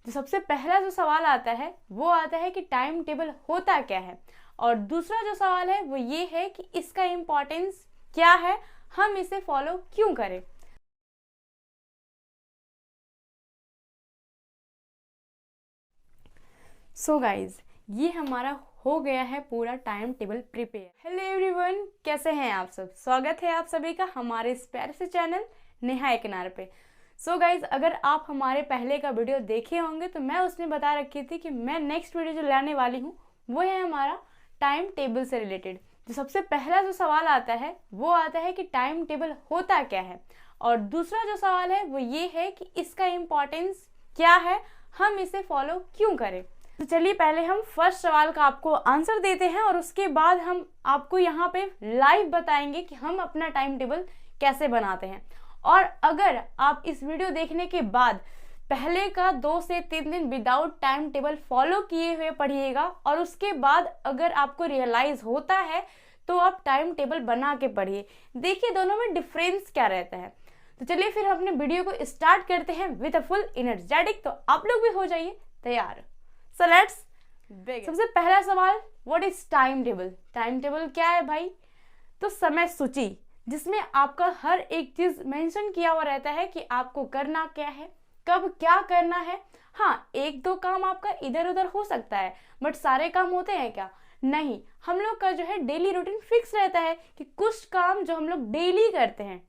जो सबसे पहला जो सवाल आता है वो आता है कि टाइम टेबल होता क्या है, और दूसरा जो सवाल है वो ये है कि इसका इम्पोर्टेंस क्या है, हम इसे फॉलो क्यों करें। सो गाइज, ये हमारा हो गया है पूरा time table prepare. Hello everyone, कैसे हैं आप सब। स्वागत है आप सभी का हमारे इस प्यारे से चैनल नेहा एक किनारे पे। सो गाइज, अगर आप हमारे पहले का वीडियो देखे होंगे तो मैं उसमें बता रखी थी कि मैं नेक्स्ट वीडियो जो लाने वाली हूँ वो है हमारा टाइम टेबल से रिलेटेड। जो सबसे पहला जो सवाल आता है वो आता है कि टाइम टेबल होता क्या है, और दूसरा जो सवाल है वो ये है कि इसका इम्पोर्टेंस क्या है, हम इसे फॉलो क्यों करें। तो चलिए पहले हम फर्स्ट सवाल का आपको आंसर देते हैं, और उसके बाद हम आपको यहाँ पे लाइव बताएंगे कि हम अपना टाइम टेबल कैसे बनाते हैं। और अगर आप इस वीडियो देखने के बाद पहले का 2 से 3 दिन विदाउट टाइम टेबल फॉलो किए हुए पढ़िएगा, और उसके बाद अगर आपको रियलाइज होता है तो आप टाइम टेबल बना के पढ़िए, देखिए दोनों में डिफरेंस क्या रहता है। तो चलिए फिर अपने वीडियो को स्टार्ट करते हैं विद अ फुल एनर्जेटिक। तो आप लोग भी हो जाइए तैयार। So let's begin. सबसे पहला सवाल, what is time table. Time table क्या है भाई? तो समय सूची, जिसमें आपका हर एक चीज मेंशन किया हुआ रहता है कि आपको करना क्या है, कब क्या करना है। हाँ, एक दो काम आपका इधर उधर हो सकता है, बट सारे काम होते हैं क्या? नहीं, हम लोग का जो है डेली रूटीन फिक्स रहता है कि कुछ काम जो हम लोग डेली करते हैं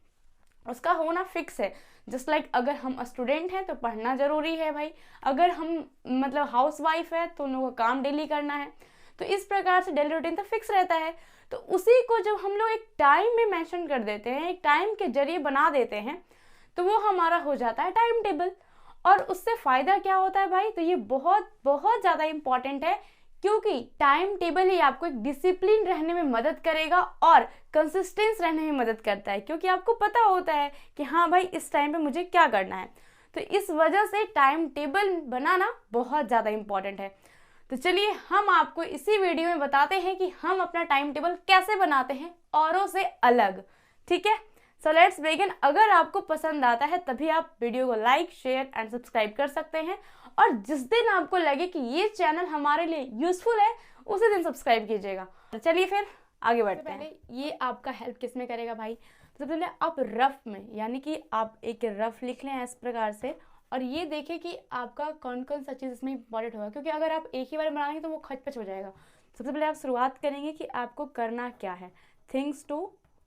उसका होना फिक्स है। जस्ट लाइक अगर हम स्टूडेंट हैं तो पढ़ना जरूरी है भाई, अगर हम मतलब हाउस वाइफ है तो उन लोगों का काम डेली करना है। तो इस प्रकार से डेली रूटीन तो फिक्स रहता है। तो उसी को जब हम लोग एक टाइम में मेंशन कर देते हैं, एक टाइम के जरिए बना देते हैं, तो वो हमारा हो जाता है टाइम टेबल। और उससे फायदा क्या होता है भाई? तो ये बहुत बहुत ज़्यादा इंपॉर्टेंट है, क्योंकि टाइम टेबल ही आपको एक डिसिप्लिन रहने में मदद करेगा और कंसिस्टेंस रहने में मदद करता है, क्योंकि आपको पता होता है कि हाँ भाई इस टाइम पे मुझे क्या करना है। तो इस वजह से टाइम टेबल बनाना बहुत ज़्यादा इंपॉर्टेंट है। तो चलिए हम आपको इसी वीडियो में बताते हैं कि हम अपना टाइम टेबल कैसे बनाते हैं औरों से अलग। ठीक है, सो लेट्स बिगिन। अगर आपको पसंद आता है तभी आप वीडियो को लाइक, शेयर एंड सब्सक्राइब कर सकते हैं, और जिस दिन आपको लगे कि ये चैनल हमारे लिए यूजफुल है उसी दिन सब्सक्राइब कीजिएगा। तो चलिए फिर आगे बढ़ते हैं। ये आपका हेल्प किस में करेगा भाई? तो सबसे पहले आप रफ में, यानी कि आप एक रफ लिख लें इस प्रकार से, और ये देखें कि आपका कौन कौन सा चीज़ इसमें इंपॉर्टेंट होगा, क्योंकि अगर आप एक ही बार बनाएंगे तो वो खचपच हो जाएगा। सबसे पहले आप शुरुआत करेंगे कि आपको करना क्या है, थिंग्स टू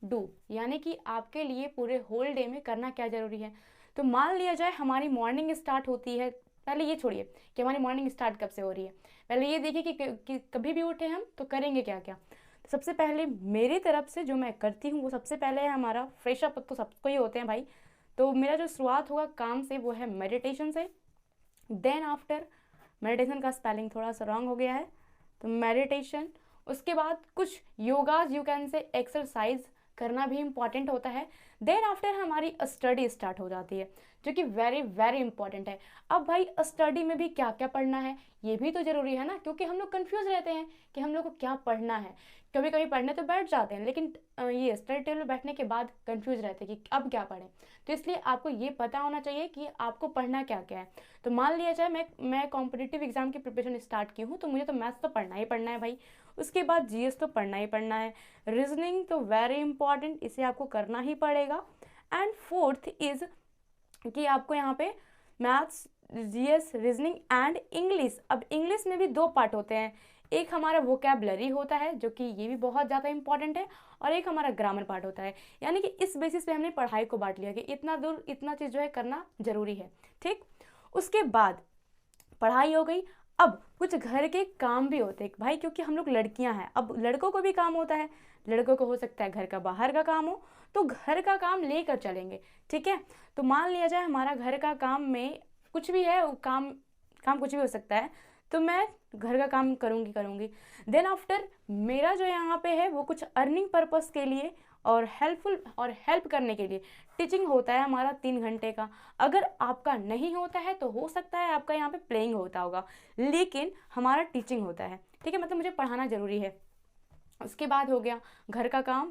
डू, यानी कि आपके लिए पूरे होल डे में करना क्या ज़रूरी है। तो मान लिया जाए हमारी मॉर्निंग स्टार्ट होती है, पहले ये छोड़िए कि हमारी मॉर्निंग स्टार्ट कब से हो रही है, पहले ये देखिए कि कभी भी उठे हम तो करेंगे क्या क्या। तो सबसे पहले मेरी तरफ से जो मैं करती हूँ वो सबसे पहले है हमारा फ्रेश अप, तो सबको ही होते हैं भाई। तो मेरा जो शुरुआत होगा काम से वो है मेडिटेशन से। देन आफ्टर, मेडिटेशन का स्पेलिंग थोड़ा सा रॉन्ग हो गया है, तो मेडिटेशन, उसके बाद कुछ योगाज, यू कैन से एक्सरसाइज करना भी इम्पॉर्टेंट होता है। देन आफ्टर हमारी स्टडी स्टार्ट हो जाती है, जो कि वेरी वेरी इंपॉर्टेंट है। अब भाई स्टडी में भी क्या क्या पढ़ना है ये भी तो ज़रूरी है ना, क्योंकि हम लोग कंफ्यूज रहते हैं कि हम लोग को क्या पढ़ना है। कभी कभी पढ़ने तो बैठ जाते हैं, लेकिन ये स्टडी टेबल में बैठने के बाद कंफ्यूज रहते हैं कि अब क्या पढ़ें। तो इसलिए आपको ये पता होना चाहिए कि आपको पढ़ना क्या क्या है। तो मान लिया जाए मैं कॉम्पिटिटिव एग्जाम की प्रिपरेशन स्टार्ट की हूँ, तो मुझे तो मैथ्स तो पढ़ना ही पढ़ना है भाई, उसके बाद जीएस तो पढ़ना ही पढ़ना है, रीजनिंग तो वेरी इंपॉर्टेंट, इसे आपको करना ही पड़ेगा। एंड फोर्थ इज कि आपको यहाँ पे maths, GS, reasoning and English. अब इंग्लिश में भी 2 पार्ट होते हैं, एक हमारा वोकैबलरी होता है जो कि ये भी बहुत ज़्यादा इंपॉर्टेंट है, और एक हमारा ग्रामर पार्ट होता है। यानी कि इस बेसिस पे हमने पढ़ाई को बांट लिया कि इतना दूर इतना चीज़ जो है करना ज़रूरी है। ठीक, उसके बाद पढ़ाई हो गई। अब कुछ घर के काम भी होते हैं भाई, क्योंकि हम लोग लड़कियां हैं, अब लड़कों को भी काम होता है, लड़कों को हो सकता है घर का बाहर का काम हो, तो घर का काम लेकर चलेंगे। ठीक है, तो मान लिया जाए हमारा घर का काम में कुछ भी है, काम काम कुछ भी हो सकता है, तो मैं घर का काम करूँगी। देन आफ्टर मेरा जो यहाँ पे है वो कुछ अर्निंग पर्पस के लिए और हेल्पफुल और हेल्प करने के लिए टीचिंग होता है हमारा 3 घंटे का। अगर आपका नहीं होता है तो हो सकता है आपका यहाँ पे प्लेइंग होता होगा, लेकिन हमारा टीचिंग होता है। ठीक है, मतलब मुझे पढ़ाना ज़रूरी है। उसके बाद हो गया घर का काम,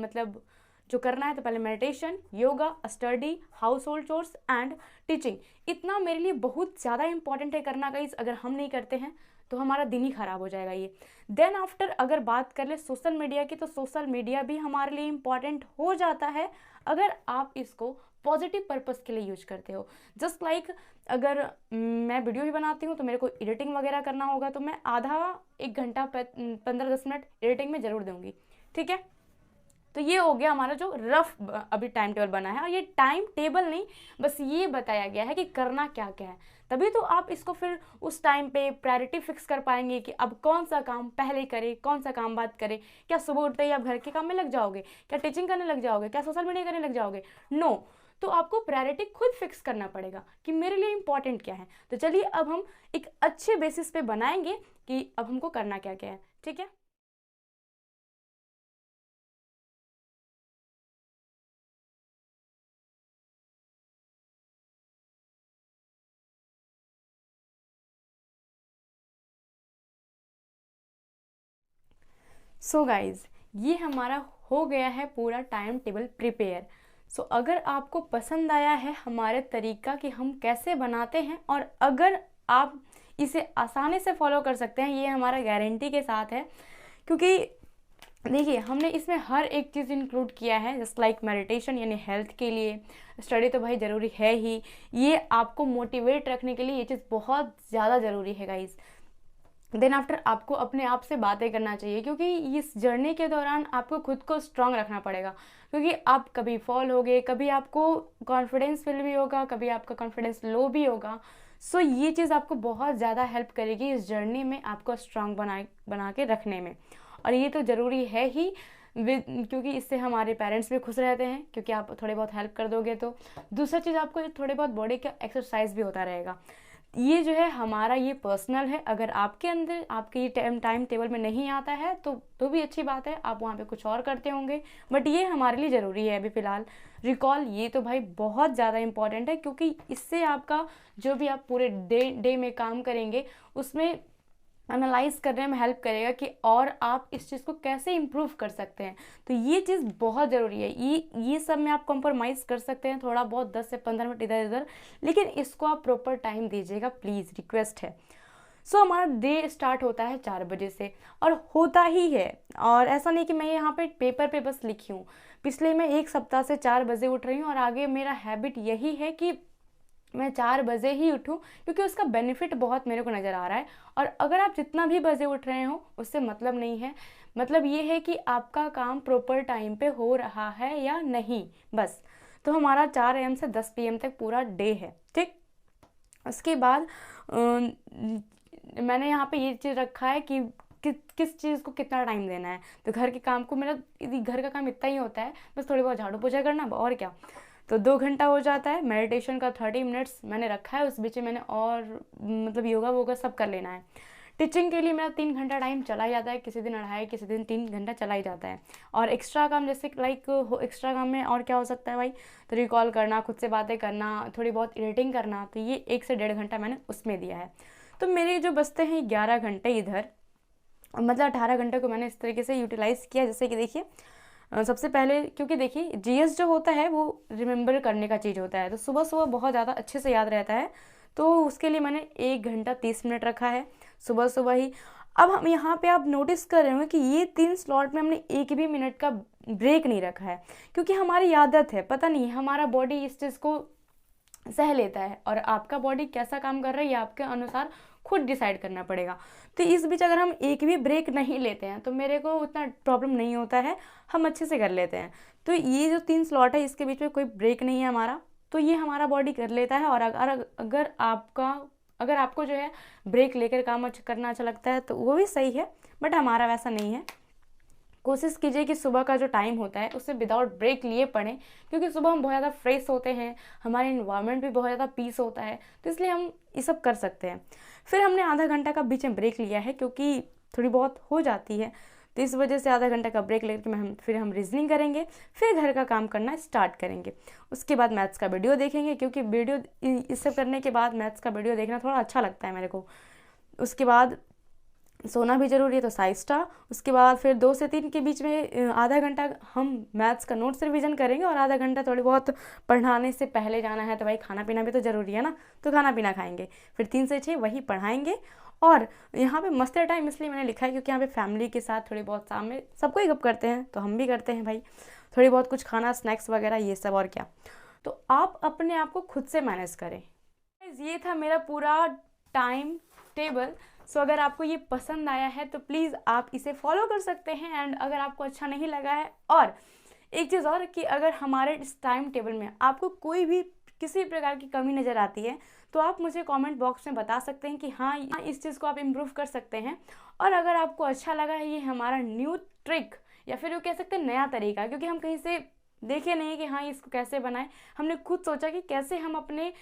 मतलब जो करना है तो पहले meditation, yoga, study, house hold chores and teaching. इतना मेरे लिए बहुत ज़्यादा इंपॉर्टेंट है करना गाइस। अगर हम नहीं करते हैं तो हमारा दिन ही ख़राब हो जाएगा ये। देन आफ्टर अगर बात कर ले सोशल मीडिया की, तो सोशल मीडिया भी हमारे लिए इम्पॉर्टेंट हो जाता है अगर आप इसको पॉजिटिव पर्पस के लिए यूज करते हो। जस्ट लाइक अगर मैं वीडियो ही बनाती हूँ तो मेरे को एडिटिंग वगैरह करना होगा तो मैं आधा 1 घंटा 15-10 मिनट एडिटिंग में ज़रूर दूंगी, ठीक है। तो ये हो गया हमारा जो रफ अभी टाइम टेबल बना है। और ये टाइम टेबल नहीं, बस ये बताया गया है कि करना क्या क्या है, तभी तो आप इसको फिर उस टाइम पे प्रायोरिटी फिक्स कर पाएंगे कि अब कौन सा काम पहले करें, कौन सा काम बाद करें। क्या सुबह उठते ही आप घर के काम में लग जाओगे? क्या टीचिंग करने लग जाओगे? क्या सोशल मीडिया करने लग जाओगे? नो। तो आपको प्रायोरिटी खुद फिक्स करना पड़ेगा कि मेरे लिए इंपॉर्टेंट क्या है। तो चलिए अब हम एक अच्छे बेसिस पे बनाएंगे कि अब हमको करना क्या क्या है, ठीक है। सो गाइज, ये हमारा हो गया है पूरा टाइम टेबल प्रिपेयर। सो अगर आपको पसंद आया है हमारे तरीका कि हम कैसे बनाते हैं, और अगर आप इसे आसानी से फॉलो कर सकते हैं, ये हमारा गारंटी के साथ है। क्योंकि देखिए हमने इसमें हर एक चीज़ इंक्लूड किया है, जस्ट लाइक मेडिटेशन यानी हेल्थ के लिए, स्टडी तो भाई ज़रूरी है ही, ये आपको मोटिवेट रखने के लिए ये चीज़ बहुत ज़्यादा ज़रूरी है गाइज। देन आफ्टर आपको अपने आप से बातें करना चाहिए, क्योंकि इस जर्नी के दौरान आपको खुद को स्ट्रांग रखना पड़ेगा। क्योंकि आप कभी फॉल होगे, कभी आपको कॉन्फिडेंस फील भी होगा, कभी आपका कॉन्फिडेंस लो भी होगा। सो ये चीज़ आपको बहुत ज़्यादा हेल्प करेगी इस जर्नी में आपको स्ट्रांग बना के रखने में। और ये तो ज़रूरी है ही, क्योंकि इससे हमारे पेरेंट्स भी खुश रहते हैं, क्योंकि आप थोड़े बहुत हेल्प कर दोगे। तो दूसरा चीज़ आपको थोड़े बहुत बॉडी का एक्सरसाइज भी होता रहेगा। ये जो है हमारा ये पर्सनल है, अगर आपके अंदर आपके ये टाइम टेबल में नहीं आता है तो भी अच्छी बात है, आप वहाँ पे कुछ और करते होंगे, बट ये हमारे लिए ज़रूरी है अभी फ़िलहाल। रिकॉल ये तो भाई बहुत ज़्यादा इंपॉर्टेंट है, क्योंकि इससे आपका जो भी आप पूरे डे में काम करेंगे उसमें एनालाइज करने में हेल्प करेगा कि और आप इस चीज़ को कैसे इम्प्रूव कर सकते हैं। तो ये चीज़ बहुत ज़रूरी है। ये सब में आप कॉम्प्रोमाइज़ कर सकते हैं थोड़ा बहुत, 10 से 15 मिनट इधर उधर, लेकिन इसको आप प्रॉपर टाइम दीजिएगा प्लीज़, रिक्वेस्ट है। सो हमारा डे स्टार्ट होता है 4 बजे से, और होता ही है। और ऐसा नहीं कि मैं यहाँ पे पेपर पे बस लिखी हूँ, पिछले मैं 1 सप्ताह से 4 बजे उठ रही हूँ, और आगे मेरा हैबिट यही है कि मैं 4 बजे ही उठूँ, क्योंकि उसका बेनिफिट बहुत मेरे को नज़र आ रहा है। और अगर आप जितना भी बजे उठ रहे हो उससे मतलब नहीं है, मतलब ये है कि आपका काम प्रॉपर टाइम पे हो रहा है या नहीं, बस। तो हमारा 4 AM से 10 PM तक पूरा डे है, ठीक। उसके बाद मैंने यहाँ पे ये चीज़ रखा है कि किस चीज़ को कितना टाइम देना है। तो घर के काम को, मेरा घर का काम इतना ही होता है, बस थोड़ी बहुत झाड़ू पोछा करना, और क्या। तो 2 घंटा हो जाता है। मेडिटेशन का 30 मिनट्स मैंने रखा है, उस बीच में मैंने और मतलब योगा वोगा सब कर लेना है। टीचिंग के लिए मेरा 3 घंटा टाइम चला ही जाता है, किसी दिन 2.5, किसी दिन 3 घंटा चला ही जाता है। और एक्स्ट्रा काम जैसे लाइक एक्स्ट्रा काम में और क्या हो सकता है भाई, तो रिकॉल करना, खुद से बातें करना, थोड़ी बहुत एडिटिंग करना, तो ये 1 से 1.5 घंटा मैंने उसमें दिया है। तो मेरे जो बचते हैं 11 घंटे इधर, मतलब 18 घंटे को मैंने इस तरीके से यूटिलाइज़ किया। जैसे कि देखिए सबसे पहले, क्योंकि देखिए जीएस जो होता है वो रिमेंबर करने का चीज़ होता है, तो सुबह सुबह बहुत ज़्यादा अच्छे से याद रहता है, तो उसके लिए मैंने 1 घंटा 30 मिनट रखा है सुबह सुबह ही। अब हम यहाँ पे आप नोटिस कर रहे होंगे कि ये 3 स्लॉट में हमने 1 भी मिनट का ब्रेक नहीं रखा है, क्योंकि हमारी आदत है, पता नहीं हमारा बॉडी इस चीज़ को सह लेता है, और आपका बॉडी कैसा काम कर रहा है ये आपके अनुसार खुद डिसाइड करना पड़ेगा। तो इस बीच अगर हम 1 भी ब्रेक नहीं लेते हैं तो मेरे को उतना प्रॉब्लम नहीं होता है, हम अच्छे से कर लेते हैं। तो ये जो 3 स्लॉट है इसके बीच में कोई ब्रेक नहीं है हमारा, तो ये हमारा बॉडी कर लेता है। और अगर आपको जो है ब्रेक लेकर काम करना अच्छा लगता है तो वो भी सही है, बट हमारा वैसा नहीं है। कोशिश कीजिए कि सुबह का जो टाइम होता है उससे विदाउट ब्रेक लिए पढ़ें, क्योंकि सुबह हम बहुत ज़्यादा फ्रेश होते हैं, हमारे इन्वायरमेंट भी बहुत ज़्यादा पीस होता है, तो इसलिए हम ये सब कर सकते हैं। फिर हमने आधा घंटा का बीच में ब्रेक लिया है, क्योंकि थोड़ी बहुत हो जाती है, तो इस वजह से आधा घंटा का ब्रेक लेकर फिर हम रीजनिंग करेंगे, फिर घर का काम करना स्टार्ट करेंगे। उसके बाद मैथ्स का वीडियो देखेंगे, क्योंकि वीडियो इस सब करने के बाद मैथ्स का वीडियो देखना थोड़ा अच्छा लगता है मेरे को। उसके बाद सोना भी ज़रूरी है, तो साइस्टा। उसके बाद फिर 2 से 3 के बीच में आधा घंटा हम मैथ्स का नोट्स रिवीजन करेंगे, और आधा घंटा थोड़ी बहुत पढ़ाने से पहले जाना है तो भाई खाना पीना भी तो ज़रूरी है ना, तो खाना पीना खाएंगे। फिर 3 से 6 वही पढ़ाएंगे। और यहाँ पे मस्ती टाइम इसलिए मैंने लिखा है क्योंकि यहाँ पे फैमिली के साथ थोड़ी बहुत शाम में सबको ही गप करते हैं, तो हम भी करते हैं भाई, थोड़ी बहुत कुछ खाना, स्नैक्स वगैरह ये सब, और क्या। तो आप अपने आप को खुद से मैनेज करें। ये था मेरा पूरा टाइम टेबल। सो अगर आपको ये पसंद आया है तो प्लीज़ आप इसे फॉलो कर सकते हैं। एंड अगर आपको अच्छा नहीं लगा है, और एक चीज़ और कि अगर हमारे इस टाइम टेबल में आपको कोई भी किसी प्रकार की कमी नज़र आती है तो आप मुझे कमेंट बॉक्स में बता सकते हैं कि हाँ, इस चीज़ को आप इम्प्रूव कर सकते हैं। और अगर आपको अच्छा लगा है ये हमारा न्यू ट्रिक, या फिर वो कह सकते हैं नया तरीका, क्योंकि हम कहीं से देखे नहीं कि हाँ इसको कैसे बनाएं, हमने खुद सोचा कि कैसे हम अपने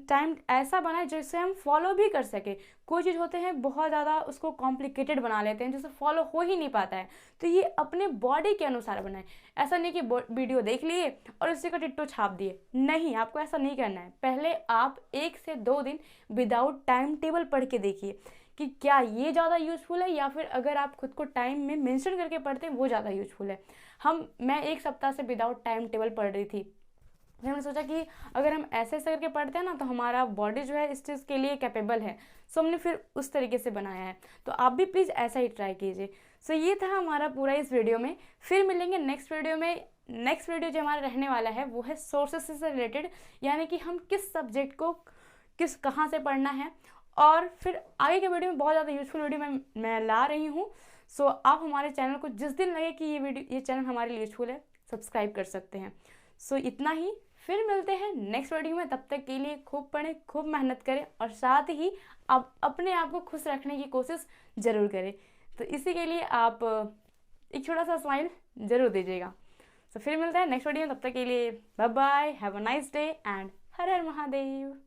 टाइम ऐसा बनाएं जिससे हम फॉलो भी कर सके। कोई चीज़ होते हैं बहुत ज़्यादा उसको कॉम्प्लिकेटेड बना लेते हैं जिससे फॉलो हो ही नहीं पाता है, तो ये अपने बॉडी के अनुसार बनाएं। ऐसा नहीं कि वीडियो देख लिए और उसी का टिट्टो छाप दिए, नहीं, आपको ऐसा नहीं करना है। पहले आप 1 से 2 दिन विदाउट टाइम टेबल पढ़ के देखिए कि क्या ये ज़्यादा यूज़फुल है, या फिर अगर आप खुद को टाइम में मेंशन करके पढ़ते हैं वो ज़्यादा यूज़फुल है। मैं 1 सप्ताह से विदाउट टाइम टेबल पढ़ रही थी, फिर हमने सोचा कि अगर हम ऐसे ऐसे करके पढ़ते हैं ना तो हमारा बॉडी जो है इस चीज़ के लिए कैपेबल है। सो हमने फिर उस तरीके से बनाया है, तो आप भी प्लीज़ ऐसा ही ट्राई कीजिए। सो ये था हमारा पूरा इस वीडियो में। फिर मिलेंगे नेक्स्ट वीडियो में। नेक्स्ट वीडियो जो हमारा रहने वाला है वो है सोर्सेस से रिलेटेड, यानी कि हम किस सब्जेक्ट को कहाँ से पढ़ना है। और फिर आगे के वीडियो में बहुत ज़्यादा यूजफुल वीडियो मैं ला रही हूँ। सो आप हमारे चैनल को जिस दिन लगे कि ये चैनल हमारे लिए यूजफुल है, सब्सक्राइब कर सकते हैं। सो इतना ही, फिर मिलते हैं नेक्स्ट वीडियो में। तब तक के लिए खूब पढ़ें, खूब मेहनत करें, और साथ ही आप अपने आप को खुश रखने की कोशिश ज़रूर करें। तो इसी के लिए आप एक छोटा सा स्माइल ज़रूर दीजिएगा। तो फिर मिलते हैं नेक्स्ट वीडियो में, तब तक के लिए bye bye, have a nice day and Har Har Mahadev.